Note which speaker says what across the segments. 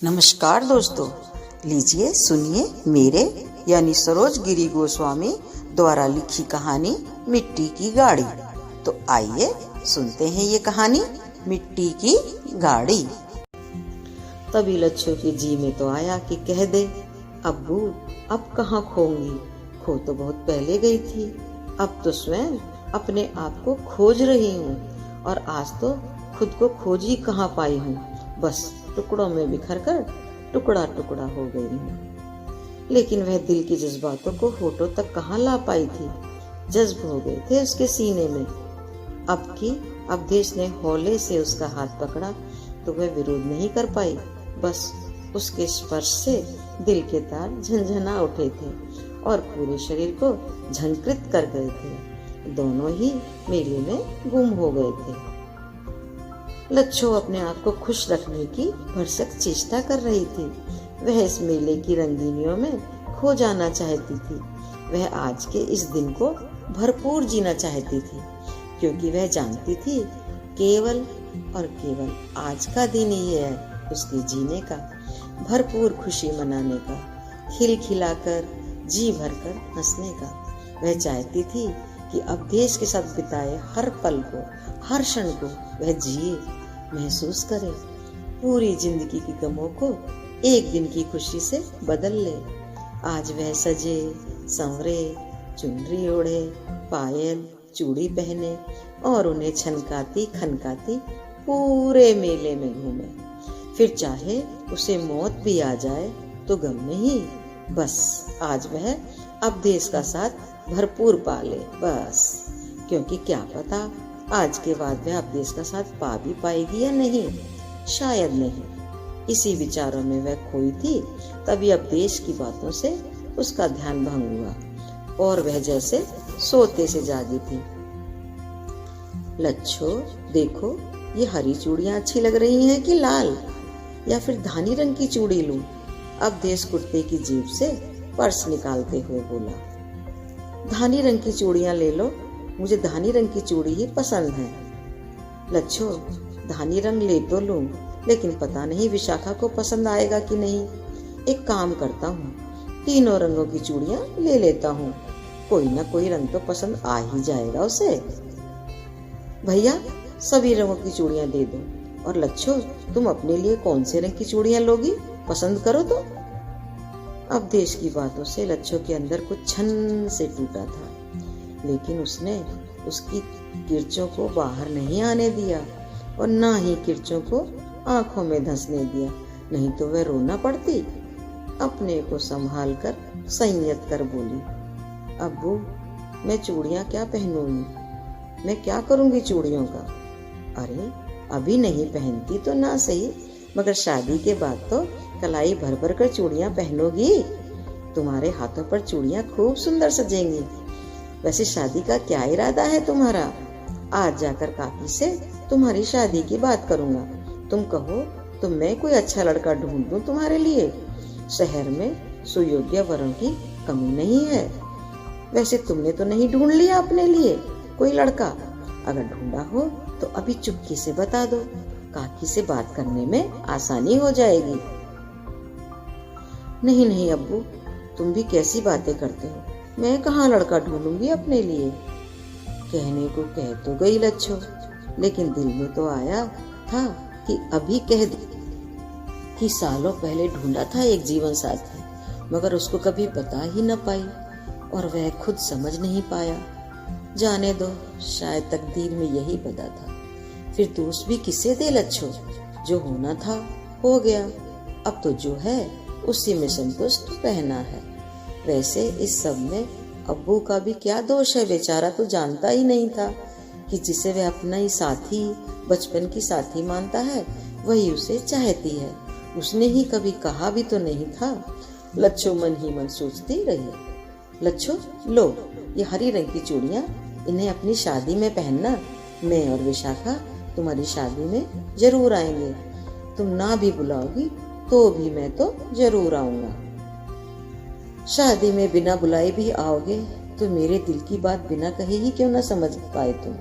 Speaker 1: नमस्कार दोस्तों, लीजिए सुनिए मेरे यानी सरोज गिरी गोस्वामी द्वारा लिखी कहानी मिट्टी की गाड़ी। तो आइए सुनते हैं ये कहानी मिट्टी की गाड़ी। तभी लच्छू के जी में तो आया कि कह दे, अब्बू अब कहाँ खोऊंगी, खो तो बहुत पहले गई थी, अब तो स्वयं अपने आप को खोज रही हूँ और आज तो खुद को खोज ही कहाँ पाई हूँ, बस टुकड़ों में बिखर कर टुकड़ा टुकड़ा हो गई हूँ। लेकिन वह दिल की जज्बातों को होठों तक कहाँ ला पाई थी, जज्ब हो गए थे उसके सीने में। अब देश ने हौले से उसका हाथ पकड़ा तो वह विरोध नहीं कर पाई, बस उसके स्पर्श से दिल के तार झंझना उठे थे और पूरे शरीर को झंकृत कर गए थे। दोनों ही मेले में गुम हो गए थे। लच्छो अपने आप को खुश रखने की भरसक चेष्टा कर रही थी। वह इस मेले की रंगीनियों में खो जाना चाहती थी। वह आज के इस दिन को भरपूर जीना चाहती थी, क्योंकि वह जानती थी केवल और केवल आज का दिन ही है उसके जीने का, भरपूर खुशी मनाने का, खिलखिलाकर जी भरकर हंसने का। वह चाहती थी कि अब देश के साथ बिताए हर पल को, हर क्षण को वह जिए, महसूस करे, पूरी जिंदगी की गमों को एक दिन की खुशी से बदल ले। आज वह सजे संवरे, चुनरी ओढ़े, पायल चूड़ी पहने और उन्हें छनकाती खनकाती पूरे मेले में घूमे। फिर चाहे उसे मौत भी आ जाए तो गम नहीं, बस आज वह अब देश का साथ भरपूर पाले, बस। क्योंकि क्या पता आज के बाद वह अब देश का साथ पा भी पाएगी या नहीं, शायद नहीं। इसी विचारों में वह खोई थी। तभी अब देश की बातों से उसका ध्यान भंग हुआ और वह जैसे सोते से जागी थी। लच्छो देखो, ये हरी चूड़ियां अच्छी लग रही हैं कि लाल, या फिर धानी रंग की चूड़ी लूं? अब देश कुर्ते की जेब से पर्स निकालते हुए बोला, धानी रंग की चूड़ियां ले लो, मुझे धानी रंग की चूड़ी ही पसंद है। लच्छो धानी रंग ले तो लूं, लेकिन पता नहीं विशाखा को पसंद आएगा कि नहीं। एक काम करता हूँ, तीनों रंगों की चूड़ियां ले लेता हूँ, कोई ना कोई रंग तो पसंद आ ही जाएगा उसे। भैया सभी रंगों की चूड़ियां दे दो। और लच्छो तुम अपने लिए कौन से रंग की चूड़ियां लोगी, पसंद करो तो। अब देश की बातों से लच्छो के अंदर कुछ छन से टूटा था, लेकिन उसने उसकी किरचों को बाहर नहीं आने दिया और ना ही किरचों को आंखों में धंसने दिया, नहीं तो वह रोना पड़ती। अपने को संभाल कर संयत कर बोली, अब्बू मैं चूड़ियां क्या पहनूंगी, मैं क्या करूंगी चूड़ियों का? अरे अभी नहीं पहनती तो ना सही, मगर शादी के बाद तो कलाई भर भर कर चूड़ियां पहनोगी। तुम्हारे हाथों पर चूड़ियां खूब सुंदर सजेंगी। वैसे शादी का क्या इरादा है तुम्हारा? आज जाकर काकी से तुम्हारी शादी की बात करूंगा। तुम कहो तो मैं कोई अच्छा लड़का ढूंढ दूं तुम्हारे लिए। शहर में सुयोग्य वरों की कमी नहीं है। वैसे तुमने तो नहीं ढूंढ लिया अपने लिए कोई लड़का? अगर ढूंढा हो तो अभी चुपके से बता दो, काकी से बात करने में आसानी हो जाएगी। नहीं नहीं अब्बू, तुम भी कैसी बातें करते हो, मैं कहाँ लड़का ढूंढूंगी अपने लिए। कहने को कह तो गई लच्छो, लेकिन दिल में तो आया था कि अभी कह दे कि सालों पहले ढूंढा था एक जीवन साथी, मगर उसको कभी बता ही न पाई और वह खुद समझ नहीं पाया। जाने दो, शायद तकदीर में यही बदा था। फिर दोष भी किसे दे लच्छो, जो होना था हो गया, अब तो जो है उसी में संतुष्ट रहना है। वैसे इस सब में अब्बू का भी क्या दोष है, बेचारा तो जानता ही नहीं था कि जिसे वह अपना ही साथी, बचपन की साथी मानता है, वही उसे चाहती है। उसने ही कभी कहा भी तो नहीं था। लच्छो मन ही मन सोचती रही, लच्छो लो ये हरी रंग की चूड़ियां, इन्हें अपनी शादी में पहनना, मैं और विशाखा तुम्हारी शादी में जरूर आएंगे। तुम ना भी बुलाओगी तो भी मैं तो जरूर आऊंगा। शादी में बिना बुलाए भी आओगे तो मेरे दिल की बात बिना कहे ही क्यों न समझ पाए तुम।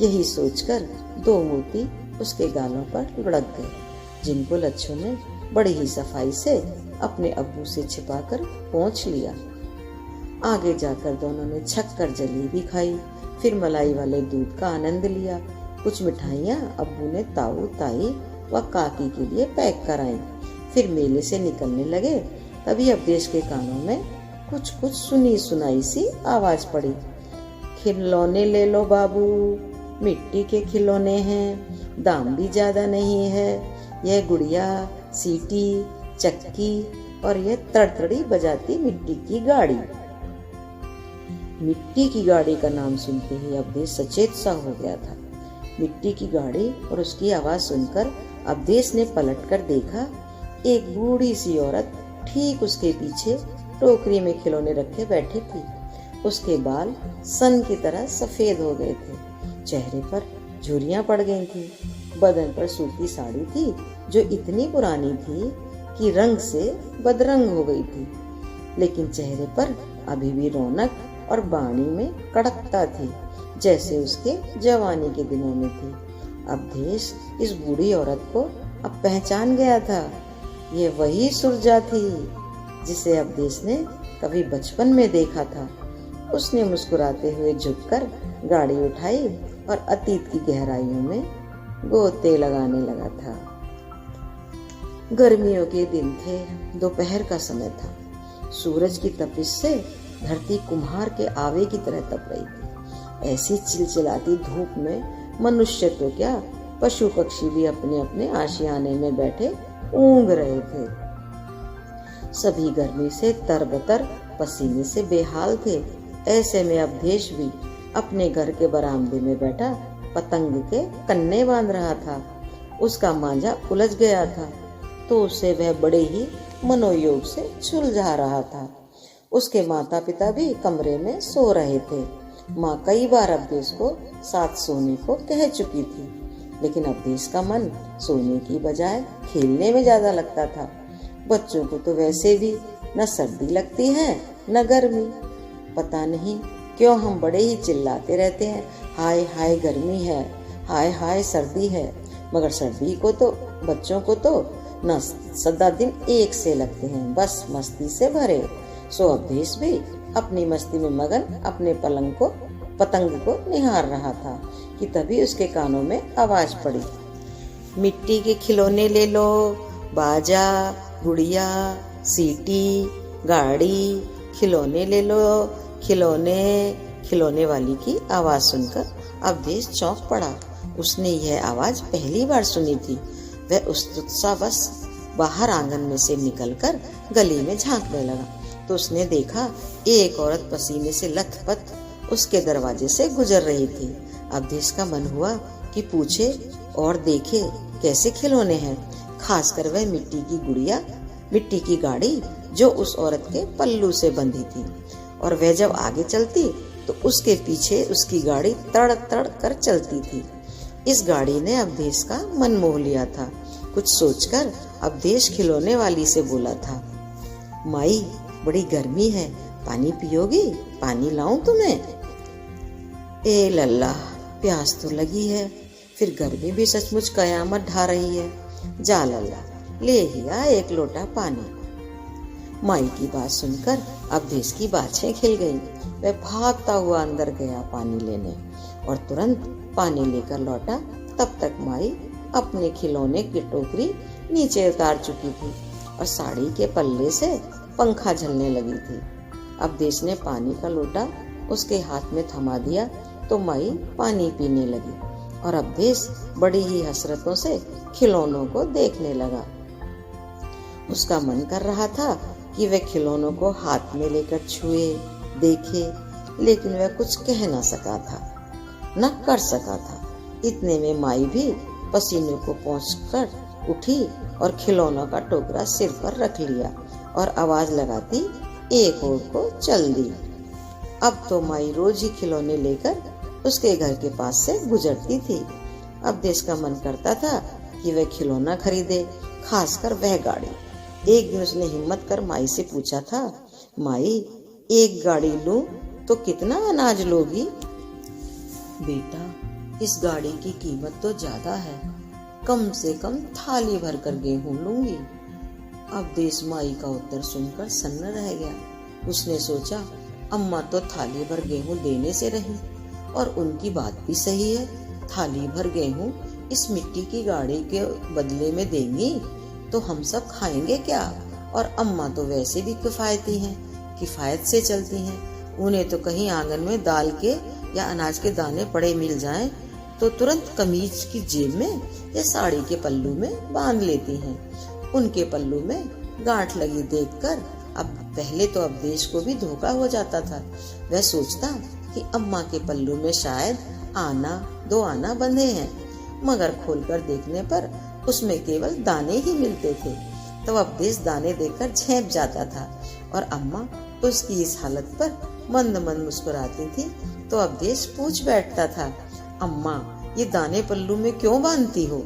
Speaker 1: यही सोचकर दो मोती उसके गालों पर लुढ़क गए, जिनको लच्छो ने बड़ी ही सफाई से अपने अब्बू से छिपाकर पहुंच लिया। आगे जाकर दोनों ने छक्कर जलेबी खाई, फिर मलाई वाले दूध का आनंद लिया। कुछ मिठाइयाँ अब्बू ने ताऊ ताई व काकी के लिए पैक कराई। फिर मेले से निकलने लगे। तभी अवधेश के कानों में कुछ कुछ सुनी सुनाई सी आवाज पड़ी। खिलौने ले लो बाबू, मिट्टी के खिलौने हैं, दाम भी ज्यादा नहीं है। यह गुड़िया, सीटी, चक्की और यह तड़तड़ी बजाती मिट्टी की गाड़ी। मिट्टी की गाड़ी का नाम सुनते ही अवधेश सचेत सा हो गया था। मिट्टी की गाड़ी और उसकी आवाज सुनकर अवधेश ने पलटकर देखा। एक बूढ़ी सी औरत ठीक उसके पीछे टोकरी में खिलौने रखे बैठी थी। उसके बाल सन की तरह सफेद हो गए थे, चेहरे पर झुर्रियां पड़ गई थी, बदन पर सूती साड़ी थी जो इतनी पुरानी थी कि रंग से बदरंग हो गई थी, लेकिन चेहरे पर अभी भी रौनक और वाणी में कड़कता थी जैसे उसके जवानी के दिनों में थी। अवधेश इस बूढ़ी औरत को अब पहचान गया था। ये वही सुरजा थी जिसे अवधेश ने कभी बचपन में देखा था। उसने मुस्कुराते हुए झुककर गाड़ी उठाई और अतीत की गहराइयों में गोते लगाने लगा था। गर्मियों के दिन थे, दोपहर का समय था। सूरज की तपिश से धरती कुम्हार के आवे की तरह तप रही थी। ऐसी चिलचिलाती धूप में मनुष्य तो क्या, पशु पक्षी भी अपने अपने आशियाने में बैठे ऊँघ रहे थे। सभी गर्मी से तरबतर, पसीने से बेहाल थे। ऐसे में अवधेश भी अपने घर के बरामदे में बैठा पतंग के कन्ने बांध रहा था। उसका मांझा उलझ गया था तो उसे वह बड़े ही मनोयोग से सुलझा रहा था। उसके माता पिता भी कमरे में सो रहे थे। माँ कई बार अवधेश को साथ सोने को कह चुकी थी, लेकिन अवधेश का मन सोने की बजाय खेलने में ज्यादा लगता था। बच्चों को तो वैसे भी न सर्दी लगती है न गर्मी। पता नहीं क्यों हम बड़े ही चिल्लाते रहते हैं, हाय हाय गर्मी है, हाय हाय सर्दी है। मगर सर्दी को तो बच्चों को तो न सदा दिन एक से लगते हैं, बस मस्ती से भरे। सो अवधेश भी अपनी मस्ती में मगन अपने पतंग को निहार रहा था कि तभी उसके कानों में आवाज पड़ी, मिट्टी के खिलौने ले लो, बाजा, गुड़िया, सीटी, गाड़ी, खिलौने ले लो, खिलौने। खिलौने वाली की आवाज सुनकर अवधेश चौंक पड़ा। उसने यह आवाज पहली बार सुनी थी। वह उत्साहवश बाहर आंगन में से निकलकर गली में झांकने लगा तो उसने देखा एक औरत पसीने से लथपथ उसके दरवाजे से गुजर रही थी। अवधेश का मन हुआ कि पूछे और देखे कैसे खिलौने हैं, खासकर वह मिट्टी की गुड़िया, मिट्टी की गाड़ी जो उस औरत के पल्लू से बंधी थी। और वह जब आगे चलती तो उसके पीछे उसकी गाड़ी तड़ तड़ कर चलती थी। इस गाड़ी ने अवधेश का मन मोह लिया था। कुछ सोचकर अवधेश खिलौने वाली से बोला था, माई बड़ी गर्मी है, पानी पियोगी? पानी लाऊं तुम्हें? ए लल्ला, प्यास तो लगी है, फिर गर्मी भी सचमुच कयामत ढा रही है। जा लल्ला, ले ही आ एक लोटा पानी। माई की बात सुनकर अवधेश की बाछें खिल गईं। वह भागता हुआ अंदर गया पानी लेने और तुरंत पानी लेकर लौटा। तब तक माई अपने खिलौने की टोकरी नीचे उतार चुकी थी और साड़ी के पल्ले से पंखा झलने लगी थी। अवधेश ने पानी का लोटा उसके हाथ में थमा दिया तो माई पानी पीने लगी और अवधेश बड़ी ही हसरतों से खिलौनों को देखने लगा। उसका मन कर रहा था कि वह खिलौनों को हाथ में लेकर छुए, देखे, लेकिन वह कुछ कह न सका था, न कर सका था। इतने में माई भी पसीने को पोंछकर उठी और खिलौनों का टोकरा सिर पर रख लिया और आवाज लगाती एक ओर को चल दी। अब तो माई रोज ही खिलौने लेकर उसके घर के पास से गुजरती थी। अवधेश का मन करता था कि वह खिलौना खरीदे, खासकर वह गाड़ी। एक दिन उसने हिम्मत कर माई से पूछा था, माई एक गाड़ी लूं तो कितना अनाज लोगी? बेटा, इस गाड़ी की कीमत तो ज्यादा है, कम से कम थाली भर कर गेहूं लूंगी। अवधेश माई का उत्तर सुनकर सन्न रह गया। उसने सोचा, अम्मा तो थाली भर गेहूं देने से रही, और उनकी बात भी सही है। थाली भर गेहूं इस मिट्टी की गाड़ी के बदले में देंगी तो हम सब खाएंगे क्या? और अम्मा तो वैसे भी किफायती हैं, किफायत से चलती हैं। उन्हें तो कहीं आंगन में दाल के या अनाज के दाने पड़े मिल जाएं तो तुरंत कमीज की जेब में या साड़ी के पल्लू में बांध लेती हैं। उनके पल्लू में गांठ लगी देखकर अब पहले तो अवधेश को भी धोखा हो जाता था। वह सोचता कि अम्मा के पल्लू में शायद दो आना बंधे हैं, मगर खोलकर देखने पर उसमें केवल दाने ही मिलते थे। तो अवधेश दाने देखकर झेप जाता था और अम्मा उसकी इस हालत पर मंद मंद मुस्कुराती थी। तो अवधेश पूछ बैठता था, अम्मा ये दाने पल्लू में क्यों बांधती हो?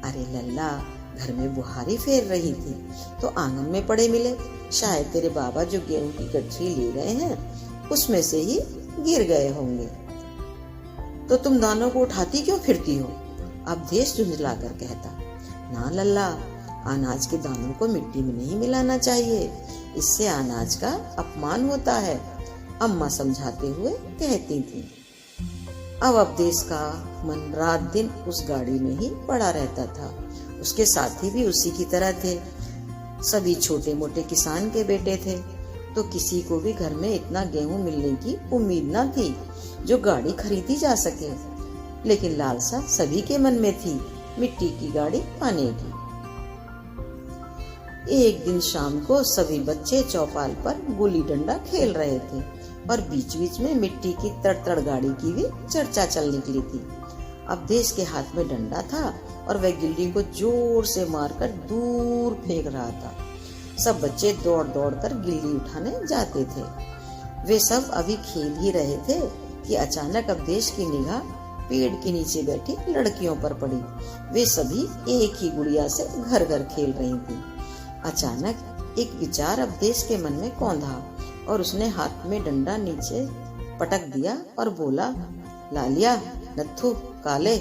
Speaker 1: अरे लल्ला, घर में बुहारी फेर रही थी तो आंगन में पड़े मिले, शायद तेरे बाबा जो गेहूं की गठरी ले गए हैं उसमें से ही गिर गए होंगे। तो तुम दानों को उठाती क्यों फिरती हो? अवधेश झुंझला कर कहता, ना लल्ला, अनाज के दानों को मिट्टी में नहीं मिलाना चाहिए, इससे अनाज का अपमान होता है, अम्मा समझाते हुए कहती थी। अब अवधेश का मन रात दिन उस गाड़ी में ही पड़ा रहता था। उसके साथी भी उसी की तरह थे, सभी छोटे मोटे किसान के बेटे थे। तो किसी को भी घर में इतना गेहूं मिलने की उम्मीद न थी जो गाड़ी खरीदी जा सके, लेकिन लालसा सभी के मन में थी मिट्टी की गाड़ी पाने की। एक दिन शाम को सभी बच्चे चौपाल पर गुल्ली डंडा खेल रहे थे और बीच बीच में मिट्टी की तड़तड़ गाड़ी की भी चर्चा चल निकली थी। अवधेश के हाथ में डंडा था और वह गिल्ली को जोर से मारकर दूर फेंक रहा था। सब बच्चे दौड़ दौड़ कर गिल्ली उठाने जाते थे। वे सब अभी खेल ही रहे थे कि अचानक अवधेश की निगाह पेड़ के नीचे बैठी लड़कियों पर पड़ी। वे सभी एक ही गुड़िया से घर घर खेल रही थी। अचानक एक विचार अवधेश के मन में कौंधा और उसने हाथ में डंडा नीचे पटक दिया और बोला, लालिया, नत्थू, काले,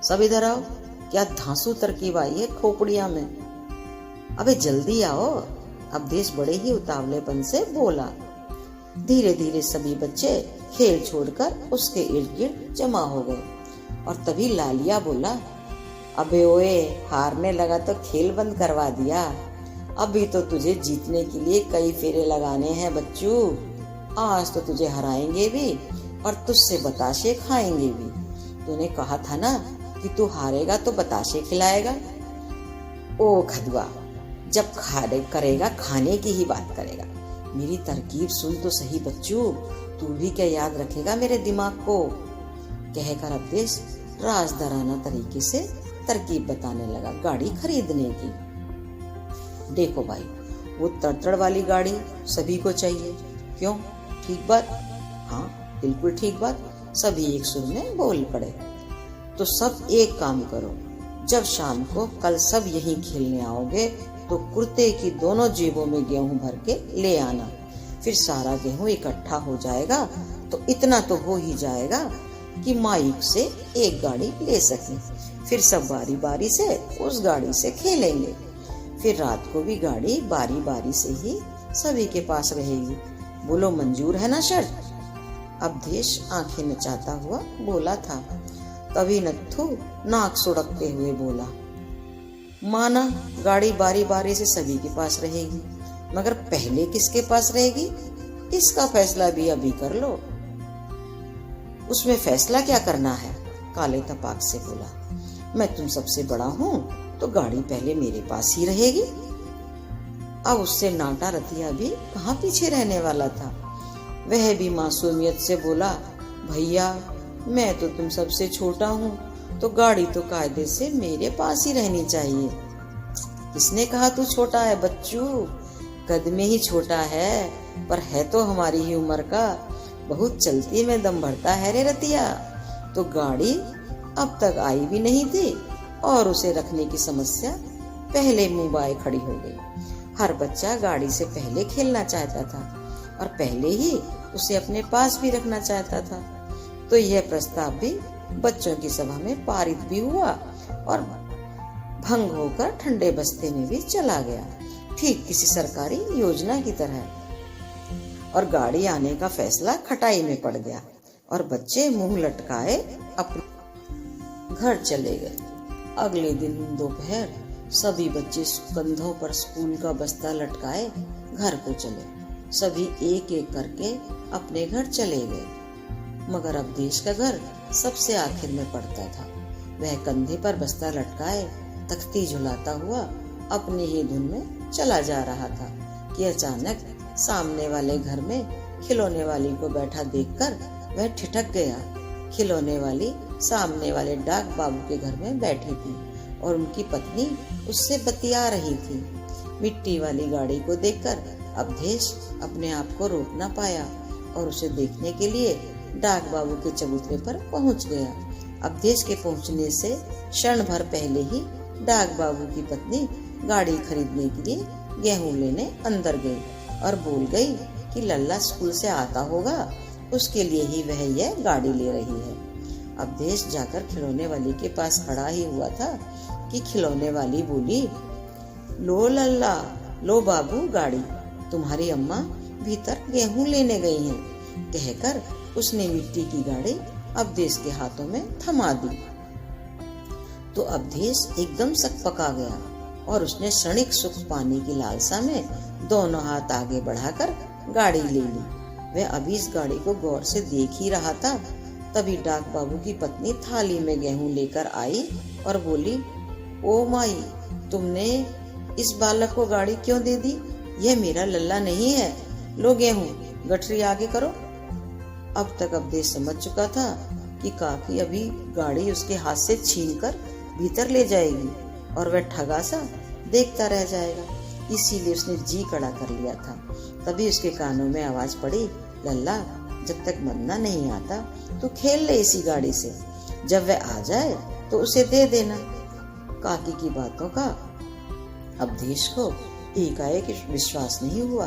Speaker 1: सब इधर आओ। क्या धांसू तरकीब आई है खोपड़िया में? अबे जल्दी आओ। अवधेश बड़े ही उतावलेपन से बोला। धीरे धीरे सभी बच्चे खेल छोड़कर उसके इर्द गिर्द जमा हो गए और तभी लालिया बोला, अबे ओए, हारने लगा तो खेल बंद करवा दिया। अभी तो तुझे जीतने के लिए कई फेरे लगाने हैं बच्चू। आज तो तुझे हराएंगे भी और तुझसे बताशे खाएंगे भी। तूने कहा था ना कि तू हारेगा तो बताशे खिलाएगा। ओ खदवा, जब करेगा खाने की ही बात करेगा। मेरी तरकीब सुन तो सही बच्चू, तू भी क्या याद रखेगा मेरे दिमाग को? कहकर अवधेश राजदराना तरीके से तरकीब बताने लगा गाड़ी खरीदने की। देखो भाई, वो तड़तड़ वाली गाड़ी सभी को चाहिए। क्यों? ठीक बात? हाँ, बिल्कुल ठीक बात। सभी एक सुर में बोल पड़े। तो सब एक काम करो, जब शाम को कल सब यहीं खेलने आओगे तो कुर्ते की दोनों जेबों में गेहूं भर के ले आना। फिर सारा गेहूं इकट्ठा हो जाएगा तो इतना तो हो ही जाएगा कि माइक से एक गाड़ी ले सकें। फिर सब बारी बारी से उस गाड़ी से खेलेंगे। फिर रात को भी गाड़ी बारी बारी से ही सभी के पास रहेगी। बोलो, मंजूर है ना शर्त? अवधेश आंखें नचाता हुआ बोला था। तभी नत्थू नाक सुड़कते हुए बोला, माना, गाड़ी बारी बारी से सभी के पास रहेगी, मगर पहले किसके पास रहेगी इसका फैसला भी अभी कर लो। उसमें फैसला क्या करना है? काले तपाक से बोला, मैं तुम सबसे बड़ा हूँ तो गाड़ी पहले मेरे पास ही रहेगी। अब उससे नाटा रतिया भी कहाँ पीछे रहने वाला था। वह भी मासूमियत से बोला, भैया, मैं तो तुम सबसे छोटा हूँ तो गाड़ी तो कायदे से मेरे पास ही रहनी चाहिए। किसने कहा तू छोटा है बच्चू? कद में ही छोटा है, पर है तो हमारी ही उम्र का। बहुत चलती में दम भरता है रे रतिया। तो गाड़ी अब तक आई भी नहीं थी और उसे रखने की समस्या पहले मुंह बाए खड़ी हो गई। हर बच्चा गाड़ी से पहले खेलना चाहता था और पहले ही उसे अपने पास भी रखना चाहता था। तो यह प्रस्ताव भी बच्चों की सभा में पारित भी हुआ और भंग होकर ठंडे बस्ते में भी चला गया। ठीक किसी सरकारी योजना की तरह। और गाड़ी आने का फैसला खटाई में पड़ गया और बच्चे मुंह लटकाए अपने घर चले गए। अगले दिन दोपहर सभी बच्चे कंधों पर स्कूल का बस्ता लटकाए घर को चले। सभी एक एक करके अपने घर चले गए, मगर अवधेश का घर सबसे आखिर में पड़ता था। वह कंधे पर बस्ता लटकाए तख्ती झुलाता हुआ अपनी ही धुन में चला जा रहा था कि अचानक सामने वाले घर में खिलौने वाली को बैठा देखकर वह ठिठक गया। खिलौने वाली सामने वाले डाक बाबू के घर में बैठी थी और उनकी पत्नी उससे बतिया रही थी। मिट्टी वाली गाड़ी को देखकर अवधेश अपने आप को रोक न पाया और उसे देखने के लिए डाक बाबू के चबूतरे पर पहुंच गया। अवधेश के पहुंचने से क्षण भर पहले ही डाक बाबू की पत्नी गाड़ी खरीदने के लिए गेहूं लेने अंदर गई और बोल गई कि लल्ला स्कूल से आता होगा, उसके लिए ही वह यह गाड़ी ले रही है। अवधेश जाकर खिलौने वाली के पास खड़ा ही हुआ था कि खिलौने वाली बोली, लो लल्ला, लो बाबू गाड़ी, तुम्हारी अम्मा भीतर गेहूं लेने गई हैं। कहकर उसने मिट्टी की गाड़ी अवधेश के हाथों में थमा दी। तो अवधेश एकदम सकपका गया और उसने क्षणिक सुख पाने की लालसा में दोनों हाथ आगे बढ़ाकर गाड़ी ले ली। वह अभी इस गाड़ी को गौर से देख ही रहा था, तभी डाक बाबू की पत्नी थाली में गेहूं लेकर आई और बोली, ओ माई, तुमने इस बालक को गाड़ी क्यों दे दी? यह मेरा लल्ला नहीं है। लो गेहूं, गठरी आगे करो। अब तक अवधेश समझ चुका था कि काकी अभी गाड़ी उसके हाथ से छीनकर भीतर ले जाएगी और वह ठगा सा देखता रह जाएगा। इसीलिए उसने जी कड़ा कर लिया था। तभी उसके कानों में आवाज पड़ी, लल्ला, जब तक मन्ना नहीं आता तो खेल ले इसी गाड़ी से, जब वह आ जाए तो उसे दे देना। काकी की बातों का अवधेश को एकाएक विश्वास नहीं हुआ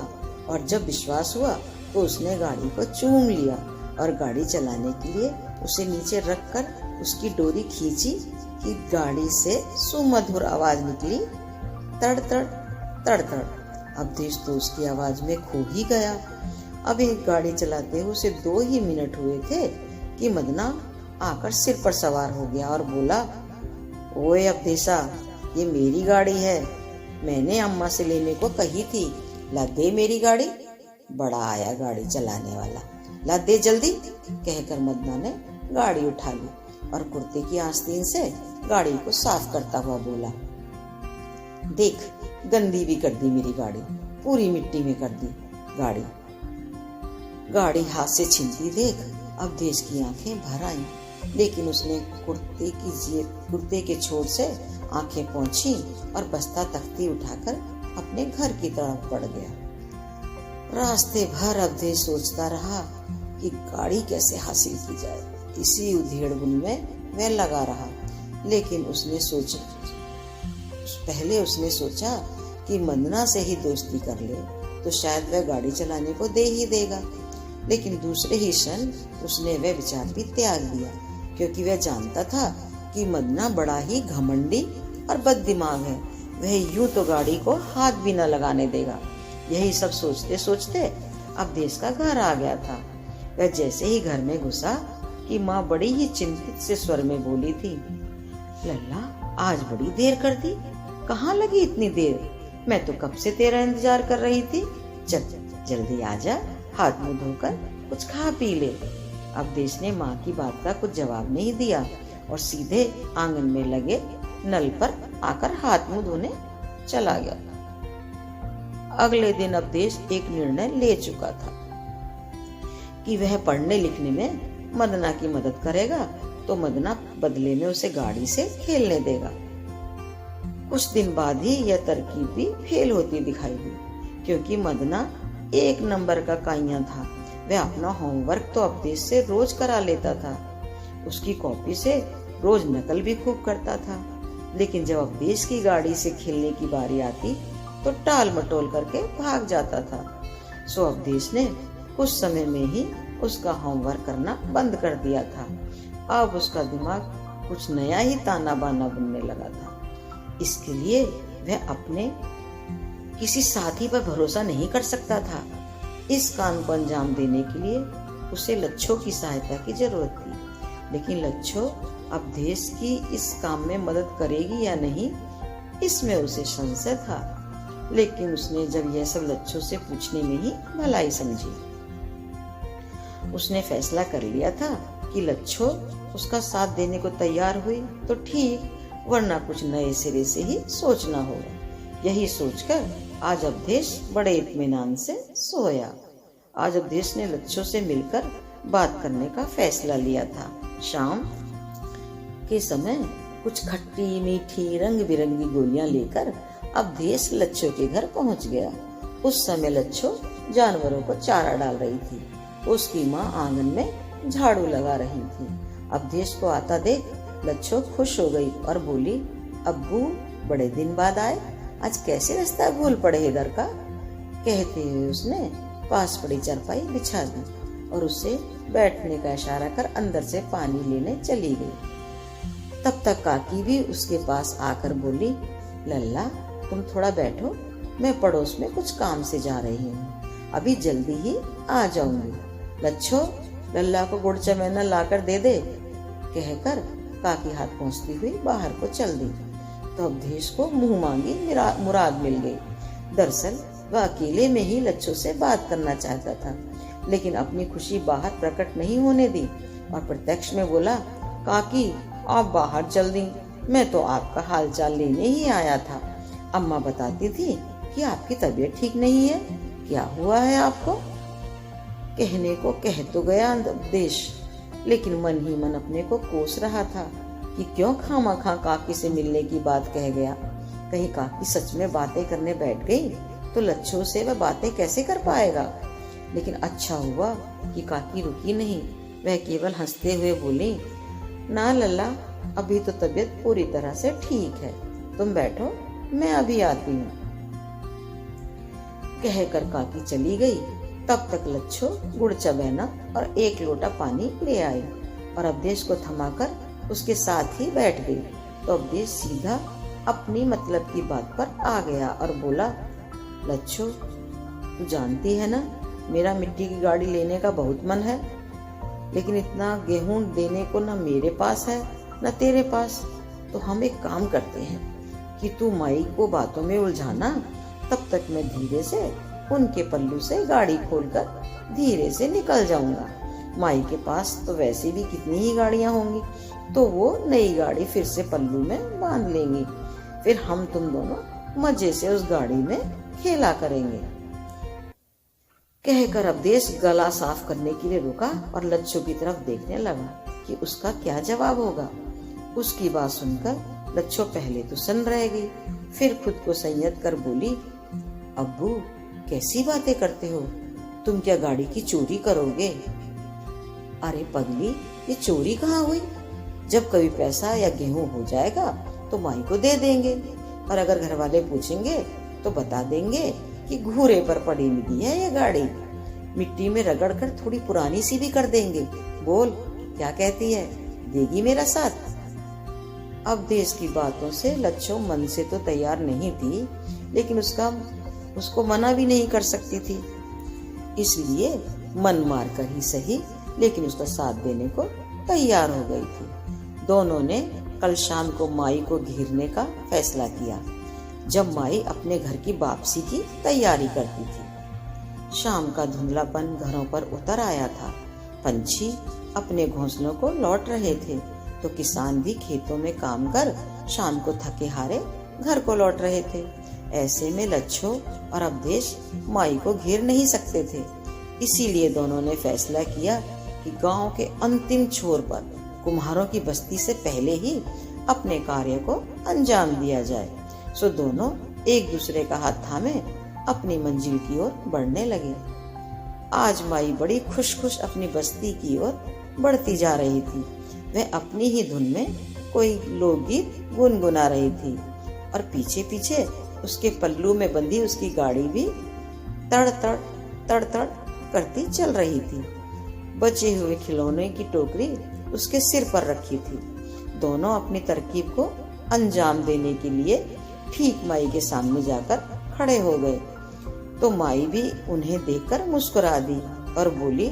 Speaker 1: और जब विश्वास हुआ तो उसने गाड़ी को चूम लिया और गाड़ी चलाने के लिए उसे नीचे रखकर उसकी डोरी खींची कि गाड़ी से सुमधुर आवाज निकली, तड़ तड़ तड़ तड़। अवधेश तो उसकी आवाज में खो ही गया। अब एक गाड़ी चलाते हुए उसे 2 ही मिनट हुए थे कि मदना आकर सिर पर सवार हो गया और बोला, ओए अवधेशा, ये मेरी गाड़ी है, मैंने अम्मा से लेने को कही थी, ला दे मेरी गाड़ी। बड़ा आया गाड़ी चलाने वाला, ला दे जल्दी। कहकर मदना ने गाड़ी उठा ली और कुर्ते की आस्तीन से गाड़ी को साफ करता हुआ बोला, देख, गंदी भी कर दी मेरी गाड़ी, पूरी मिट्टी में कर दी गाड़ी। गाड़ी हाथ से छिनती देख अवधेश की आंखें भर आईं, लेकिन उसने कुर्ते के छोर से आंखें पोंछी और बस्ता तख्ती उठाकर अपने घर की तरफ बढ़ गया। रास्ते भर अवधेश सोचता रहा कि गाड़ी कैसे हासिल की जाए। इसी उधेड़-बुन में वह लगा रहा, लेकिन पहले उसने सोचा कि मंदना से ही दोस्ती कर ले तो शायद वह गाड़ी चलाने को दे ही देगा, लेकिन दूसरे ही क्षण उसने वह विचार भी त्याग दिया, क्योंकि वह जानता था कि मदना बड़ा ही घमंडी और बददिमाग है। वह यूं तो गाड़ी को हाथ भी न लगाने देगा। यही सब सोचते सोचते अवधेश का घर आ गया था। वह जैसे ही घर में घुसा कि माँ बड़ी ही चिंतित से स्वर में बोली थी, लल्ला, आज बड़ी देर कर दी, कहाँ लगी इतनी देर? मैं तो कब से तेरा इंतजार कर रही थी। चल जल्दी आजा, हाथ मुंह धोकर कुछ खा पी ले। अवधेश ने माँ की बात का कुछ जवाब नहीं दिया और सीधे आंगन में लगे नल पर आकर हाथ मुंह धोने चला गया। अगले दिन अवधेश एक निर्णय ले चुका था कि वह पढ़ने लिखने में मदना की मदद करेगा तो मदना बदले में उसे गाड़ी से खेलने देगा। कुछ दिन बाद ही यह तरकीब भी फेल होती दिखाई दी, क्योंकि मदना 1 नंबर का काइयां था। वह अपना होमवर्क तो अवधेश से रोज करा लेता था, उसकी कॉपी से रोज नकल भी खूब करता था, लेकिन जब अवधेश की गाड़ी से खेलने की बारी आती तो टाल मटोल करके भाग जाता था। सो अवधेश ने कुछ समय में ही उसका होमवर्क करना बंद कर दिया था। अब उसका दिमाग कुछ नया ही ताना बाना बुनने लगा था। इसके लिए वह अपने किसी साथी पर भरोसा नहीं कर सकता था। इस काम को अंजाम देने के लिए उसे लच्छो की सहायता की जरूरत थी, लेकिन लच्छो अवधेश की इस काम में मदद करेगी या नहीं, इसमें उसे संशय था। लेकिन उसने जब यह सब लच्छो से पूछने में ही भलाई समझी। उसने फैसला कर लिया था कि लच्छो उसका साथ देने को तैयार हुई तो ठीक, वरना कुछ नए सिरे से ही सोचना होगा। यही सोचकर आज अवधेश बड़े इत्मीनान से सोया। आज अवधेश ने लच्छो से मिलकर बात करने का फैसला लिया था। शाम के समय कुछ खट्टी मीठी रंग बिरंगी गोलियां लेकर अवधेश लच्छो के घर पहुंच गया। उस समय लच्छो जानवरों को चारा डाल रही थी। उसकी माँ आंगन में झाड़ू लगा रही थी। अवधेश को आता देख लच्छो खुश हो गई और बोली, अब्बू बड़े दिन बाद आए, आज कैसे रास्ता भूल पड़े इधर का। कहते हुए उसने पास पड़ी चारपाई बिछा दी और उसे बैठने का इशारा कर अंदर से पानी लेने चली गई। तब तक काकी भी उसके पास आकर बोली, लल्ला तुम थोड़ा बैठो, मैं पड़ोस में कुछ काम से जा रही हूँ, अभी जल्दी ही आ जाऊंगी। लच्छो लल्ला को गुड़ चमेना लाकर दे दे, कहकर काकी हाथ पहुँचती हुई बाहर को चल दी। तो अवधेश को मुंह मांगी मुराद मिल गई। दरअसल वह अकेले में ही लच्छो से बात करना चाहता था, लेकिन अपनी खुशी बाहर प्रकट नहीं होने दी और प्रत्यक्ष में बोला, काकी आप बाहर चल दी, मैं तो आपका हालचाल लेने ही आया था। अम्मा बताती थी कि आपकी तबीयत ठीक नहीं है, क्या हुआ है आपको। कहने को कह तो गया अवधेश, लेकिन मन ही मन अपने को कोस रहा था कि क्यों खामखा काकी से मिलने की बात कह गया। कहीं काकी सच में बातें करने बैठ गई तो लच्छो से वह बातें कैसे कर पाएगा। लेकिन अच्छा हुआ कि काकी रुकी नहीं, वह केवल हंसते हुए बोली, ना लल्ला अभी तो तबीयत पूरी तरह से ठीक है, तुम बैठो मैं अभी आती हूँ। कहकर काकी चली गई। तब तक लच्छो गुड़ चबेना और एक लोटा पानी ले आई और अवधेश को थमाकर उसके साथ ही बैठ गई। तो अवधेश सीधा अपनी मतलब की बात पर आ गया और बोला, लच्छो तू जानती है ना, मेरा मिट्टी की गाड़ी लेने का बहुत मन है, लेकिन इतना गेहूं देने को न मेरे पास है न तेरे पास। तो हम एक काम करते हैं कि तू माई को बातों में उलझाना, तब तक मैं धीरे से उनके पल्लू से गाड़ी खोलकर धीरे से निकल जाऊंगा। माई के पास तो वैसे भी कितनी ही गाड़ियां होंगी, तो वो नई गाड़ी फिर से पल्लू में बांध लेंगी, फिर हम तुम दोनों मजे से उस गाड़ी में खेला करेंगे। कहकर अवधेश गला साफ करने के लिए रुका और लच्छो की तरफ देखने लगा कि उसका क्या जवाब होगा। उसकी बात सुनकर लच्छो पहले तो सन्न रह गई, फिर खुद को संयत कर बोली, अब्बू कैसी बातें करते हो, तुम क्या गाड़ी की चोरी करोगे। अरे पगली, ये चोरी कहाँ हुई, जब कभी पैसा या गेहूं हो जाएगा तो माई को दे देंगे, और अगर घर वाले पूछेंगे तो बता देंगे कि घूरे पर पड़ी मिली है ये गाड़ी, मिट्टी में रगड़ कर थोड़ी पुरानी सी भी कर देंगे। बोल क्या कहती है, देगी मेरा साथ। अवधेश की बातों से लच्छो मन से तो तैयार नहीं थी, लेकिन उसको मना भी नहीं कर सकती थी, इसलिए मन मार कर ही सही, लेकिन उसका साथ देने को तैयार हो गई थी। दोनों ने कल शाम को माई को घेरने का फैसला किया, जब माई अपने घर की वापसी की तैयारी करती थी। शाम का धुंधलापन घरों पर उतर आया था। पंछी अपने घोंसलों को लौट रहे थे, तो किसान भी खेतों में काम कर शाम को थके हारे घर को लौट रहे थे। ऐसे में लच्छो और अवधेश माई को घेर नहीं सकते थे, इसीलिए दोनों ने फैसला किया कि गांव के अंतिम छोर पर कुम्हारों की बस्ती से पहले ही अपने कार्य को अंजाम दिया जाए। सो दोनों एक दूसरे का हाथ थामे अपनी मंजिल की ओर बढ़ने लगे। आज माई बड़ी खुश खुश अपनी बस्ती की ओर बढ़ती जा रही थी। वह अपनी ही धुन में कोई लोकगीत गुनगुना रही थी और पीछे पीछे उसके पल्लू में बंधी उसकी गाड़ी भी तड़ तड़ करती चल रही थी। बचे हुए खिलौने की टोकरी उसके सिर पर रखी थी। दोनों अपनी तरकीब को अंजाम देने के लिए ठीक माई के सामने जाकर खड़े हो गए। तो माई भी उन्हें देखकर मुस्कुरा दी और बोली,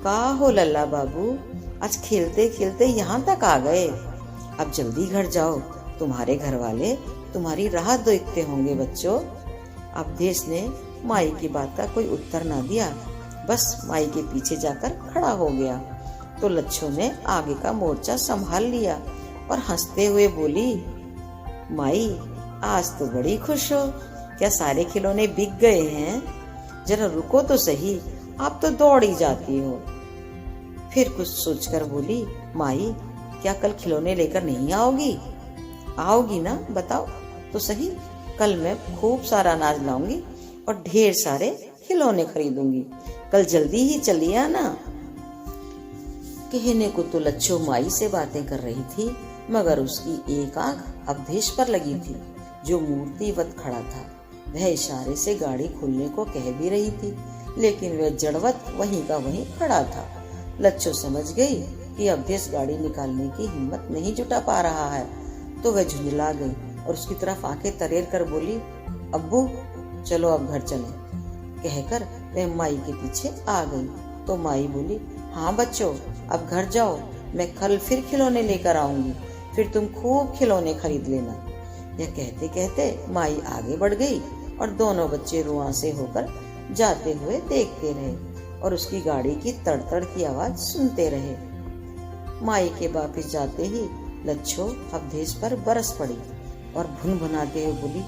Speaker 1: का हो लल्ला बाबू, आज खेलते खेलते यहाँ तक आ गए। अब जल्दी घर जाओ, तुम्हारे घर वाले तुम्हारी राह देखते होंगे बच्चों। अवधेश ने माई की बात का कोई उत्तर ना दिया, बस माई के पीछे जाकर खड़ा हो गया। तो लच्छो ने आगे का मोर्चा संभाल लिया और हंसते हुए बोली, माई आज तो बड़ी खुश हो, क्या सारे खिलौने बिक गए हैं? जरा रुको तो सही, आप तो दौड़ ही जाती हो। फिर कुछ सोचकर बोली, माई क्या कल खिलौने लेकर नहीं आओगी? आओगी ना, बताओ तो सही। कल मैं खूब सारा अनाज लाऊंगी और ढेर सारे खिलौने खरीदूंगी। कल जल्दी ही चली आना। कहने को तो लच्छो माई से बातें कर रही थी, मगर उसकी एक आंख अवधेश पर लगी थी, जो मूर्तिवत खड़ा था। वह इशारे से गाड़ी खोलने को कह भी रही थी, लेकिन वह जड़वत वहीं का वहीं खड़ा था। लच्छो समझ गई कि अवधेश गाड़ी निकालने की हिम्मत नहीं जुटा पा रहा है, तो वह झुंझला गई और उसकी तरफ आंखें तरेर कर बोली, अब्बू चलो अब घर चलें। कहकर वह माई के पीछे आ गई। तो माई बोली, हाँ बच्चों, अब घर जाओ, मैं कल फिर खिलौने लेकर आऊंगी, फिर तुम खूब खिलौने खरीद लेना। यह कहते कहते माई आगे बढ़ गई और दोनों बच्चे रुआं से होकर जाते हुए देखते रहे और उसकी गाड़ी की तड़तड़ की आवाज सुनते रहे। माई के वापिस जाते ही लच्छो अवधेश पर बरस पड़ी और भुनभुनाते हुए बोली,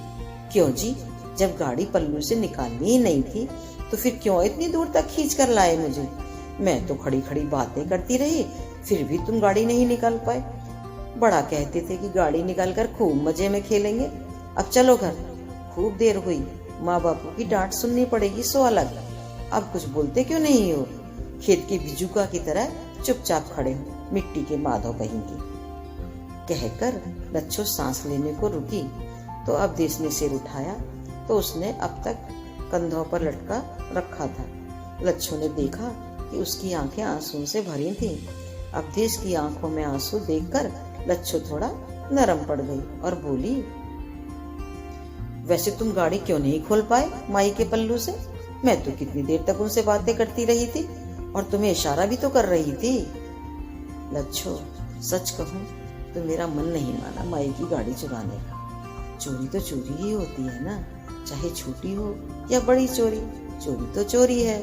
Speaker 1: क्यों जी, जब गाड़ी पल्लू से निकालनी ही नहीं थी तो फिर क्यों इतनी दूर तक खींच कर लाए मुझे? मैं तो खड़ी खड़ी बातें करती रही, फिर भी तुम गाड़ी नहीं निकाल पाए। बड़ा कहते थे कि गाड़ी निकाल कर खूब मजे में खेलेंगे। अब चलो घर, खूब देर हुई, माँ बापू की डांट सुननी पड़ेगी सो अलग। अब कुछ बोलते क्यों नहीं हो? खेत के बिजुका की तरह चुपचाप खड़े हो, मिट्टी के माधो कहेंगे। कहकर लच्छो सांस लेने को रुकी तो अवधेश ने सिर उठाया तो उसने अब तक कंधों पर लटका रखा था। लच्छो ने देखा कि उसकी आंखें आंसुओं से भरी थीं। अवधेश की आंखों में आंसू देखकर लच्छो थोड़ा नरम पड़ गई और बोली, वैसे तुम गाड़ी क्यों नहीं खोल पाए माई के पल्लू से? मैं तो कितनी देर तक उनसे बातें करती रही थी और तुम्हें इशारा भी तो कर रही थी। लच्छो, सच कहूँ तो मेरा मन नहीं माना माई की गाड़ी चुराने का। चोरी तो चोरी ही होती है ना, चाहे छोटी हो या बड़ी चोरी, चोरी तो चोरी है।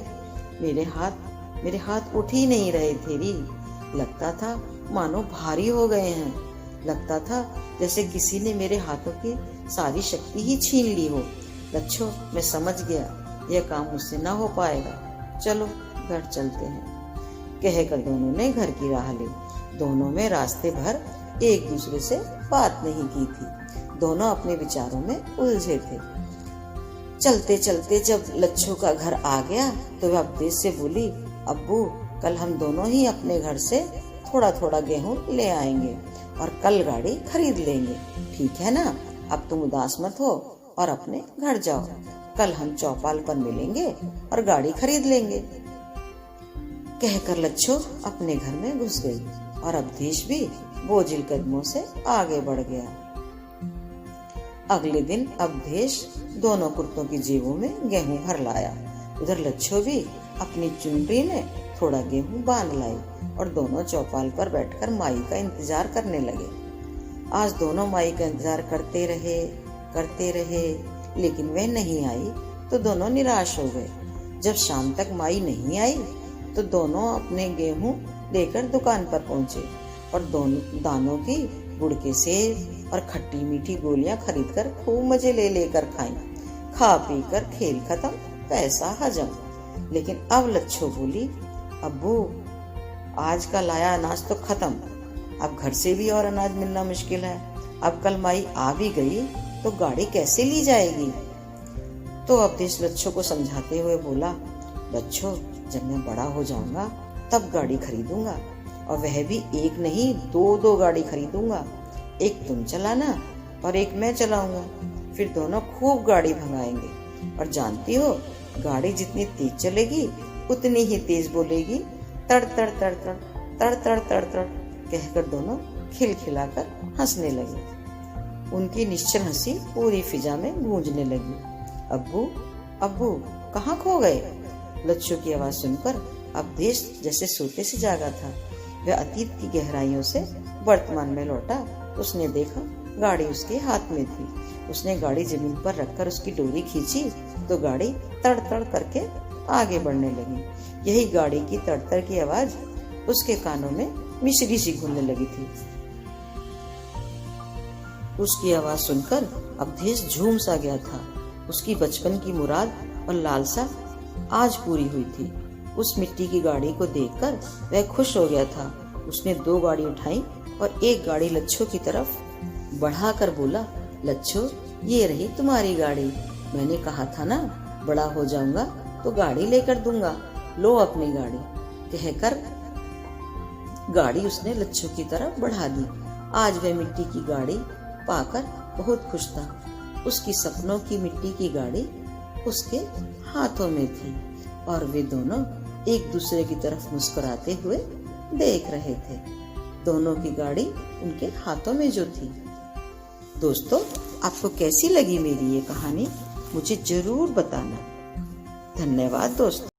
Speaker 1: मेरे हाथ उठ ही नहीं रहे थे री। लगता था मानो भारी हो गए हैं। लगता था जैसे किसी ने मेरे हाथों की सारी शक्ति ही छीन ली हो। लच्छो, मैं समझ गया यह काम मुझसे ना हो पाएगा। चलो घर चलते हैं। कहकर दोनों ने घर की राह ली। दोनों में रास्ते भर एक दूसरे से बात नहीं की थी। दोनों अपने विचारों में उलझे थे। चलते चलते जब लच्छो का घर आ गया तो वह अवधेश से बोली, अब्बू कल हम दोनों ही अपने घर से थोड़ा थोड़ा गेहूं ले आएंगे और कल गाड़ी खरीद लेंगे, ठीक है ना? अब तुम उदास मत हो और अपने घर जाओ। कल हम चौपाल पर मिलेंगे और गाड़ी खरीद लेंगे। कहकर लच्छो अपने घर में घुस गई और अवधेश भी बोझिल कदमों से आगे बढ़ गया। अगले दिन अवधेश दोनों कुर्तों की जेबों में गेहूं भर लाया। उधर लच्छो भी अपनी चुनरी में थोड़ा गेहूं बांध लाई और दोनों चौपाल पर बैठकर माई का इंतजार करने लगे। आज दोनों माई का इंतजार करते रहे, लेकिन वह नहीं आई तो दोनों निराश हो गए। जब शाम तक माई नहीं आई तो दोनों अपने गेहूं लेकर दुकान पर पहुंचे और दोनों दानों की गुड़ के सेब और खट्टी मीठी गोलियां खरीदकर खूब मजे ले लेकर खाई। खा पी कर खेल खत्म, पैसा हजम। लेकिन अब लच्छो बोली, अब्बू आज का लाया अनाज तो खत्म, अब घर से भी और अनाज मिलना मुश्किल है। अब कल माई आ भी गई तो गाड़ी कैसे ली जाएगी? तो अवधेश लच्छो को समझाते हुए बोला, लच्छो जब मैं बड़ा हो जाऊंगा तब गाड़ी खरीदूंगा और वह भी एक नहीं दो गाड़ी खरीदूंगा। एक तुम चलाना और एक मैं चलाऊंगा, फिर दोनों खूब गाड़ी भगाएंगे। और जानती हो, गाड़ी जितनी तेज चलेगी उतनी ही तेज बोलेगी, तड़ तड़ तड़ तड़ तड़ तड़ तड़ तड़। कहकर दोनों खिलखिलाकर हंसने लगे। उनकी निश्चल हंसी पूरी फिजा में गूंजने लगी। अब्बू अब्बू कहाँ खो गए? लच्छू की आवाज सुनकर अवधेश जैसे सोते से जागा था। वह अतीत की गहराइयों से वर्तमान में लौटा। उसने देखा गाड़ी उसके हाथ में थी। उसने गाड़ी जमीन पर रखकर उसकी डोरी खींची तो गाड़ी तड़ तड़ करके आगे बढ़ने लगी। यही गाड़ी की तड़तड़ की आवाज उसके कानों में मिश्री सी घूमने लगी थी। उसकी आवाज सुनकर अवधेश झूम सा गया था। उसकी बचपन की मुराद और लालसा आज पूरी हुई थी। उस मिट्टी की गाड़ी को देखकर वह खुश हो गया था। उसने 2 गाड़ी उठाई और एक गाड़ी लच्छू की तरफ बढ़ाकर बोला, लच्छू ये रही तुम्हारी गाड़ी। मैंने कहा था ना, बड़ा हो जाऊंगा तो गाड़ी लेकर दूंगा, लो अपनी गाड़ी। कहकर गाड़ी उसने लच्छू की तरफ बढ़ा दी। आज वह मिट्टी की गाड़ी पाकर बहुत खुश था। उसकी सपनों की मिट्टी की गाड़ी उसके हाथों में थी और वे दोनों एक दूसरे की तरफ मुस्कुराते हुए देख रहे थे। दोनों की गाड़ी उनके हाथों में जो थी। दोस्तों, आपको कैसी लगी मेरी ये कहानी? मुझे जरूर बताना। धन्यवाद दोस्तों।